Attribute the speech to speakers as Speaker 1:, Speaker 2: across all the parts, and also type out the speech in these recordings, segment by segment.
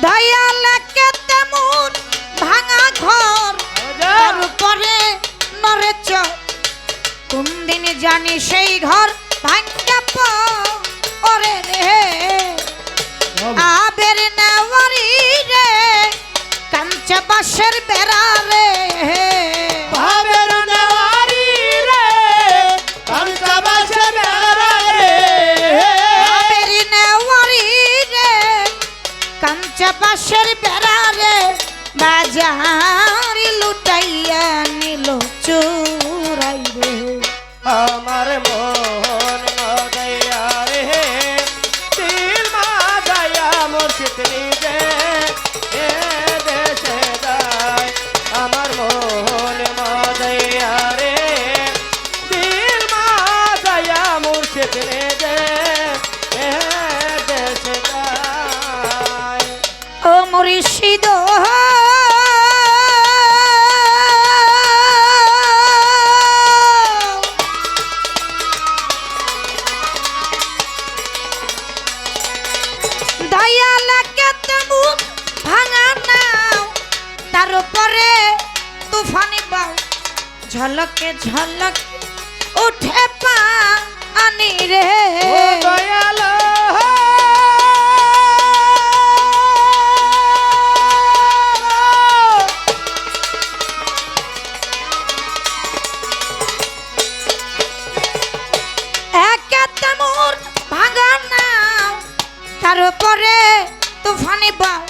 Speaker 1: দয়াল কে তেমন ভাঙা ঘর তার উপরে নরে চর কোন দিন জানি সেই ঘর ভাঙ্গা পরে রে আবের নেওয়ারি রে কাঞ্চা বাঁশের বেড়া রে
Speaker 2: আবের নেওয়ারি রে কাঞ্চা বাঁশের বেড়া রে
Speaker 1: আবের নেওয়ারি রে কাঞ্চা বাঁশের বেড়া রে বাজার লুটাইয়া নিল চোরাই রে
Speaker 2: আমার মন মদয়া রে দিল মাদয়া মুর্শিদ নিজে এ দেশে যায় আমার মন মদয়া রে দিল মাদয়া মুর্শিদ নিজে এ দেশে যায়
Speaker 1: ও মুর্শিদ ঝলকে ঝলক উঠে পানি রে
Speaker 2: ও দয়াল
Speaker 1: একে তেমন ভাঙা নাও তার উপরে তুফানি বাও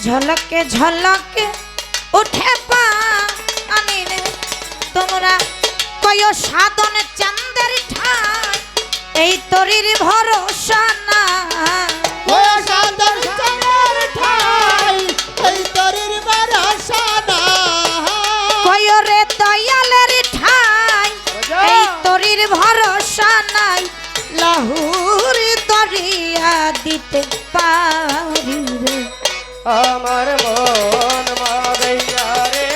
Speaker 1: ঝলকে ঝলকে উঠে পানি রে তোমরা কয় সাধন চাঁদের ঠাই এই তরির ভরসা না
Speaker 2: ওই সাধন চাঁদের ঠাই এই তরির ভরসা না
Speaker 1: কয় রে দয়ালের ঠাই এই তরির ভরসা নাই লাহুর দরিয়া দিতে পারি রে
Speaker 2: আমার মন মাদয়া রে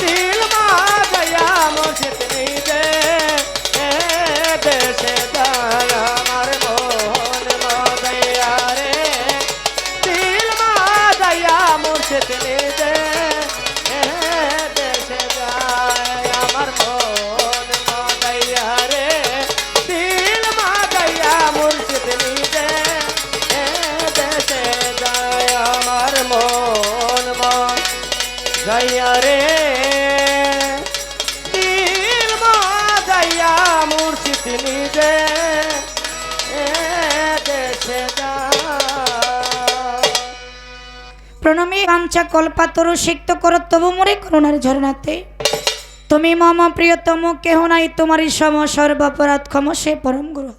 Speaker 2: দিল মাদয়া মুর্শিদ নিজে এ দেশে যায় আমার মন মাদয়া রে দিল মাদয়া মুর্শিদ নিজে এ দেশে যায় আমার মন মাদয়া রে দিল মাদয়া মুর্শিদ নিজে এ দেশে যায় আমার মন মাদয়া রে দিল মাদয়া মুর্শিদ নিজে এ দেশে যায়
Speaker 1: প্রণমী বাঞ্ছা কল্পাতরু সিক্ত করো তবু মোরে করুণার ঝরনাতে তুমি মম প্রিয়তম কেহ নাই তোমারই সম সর্বাপরাধ ক্ষম সে পরম গুরু।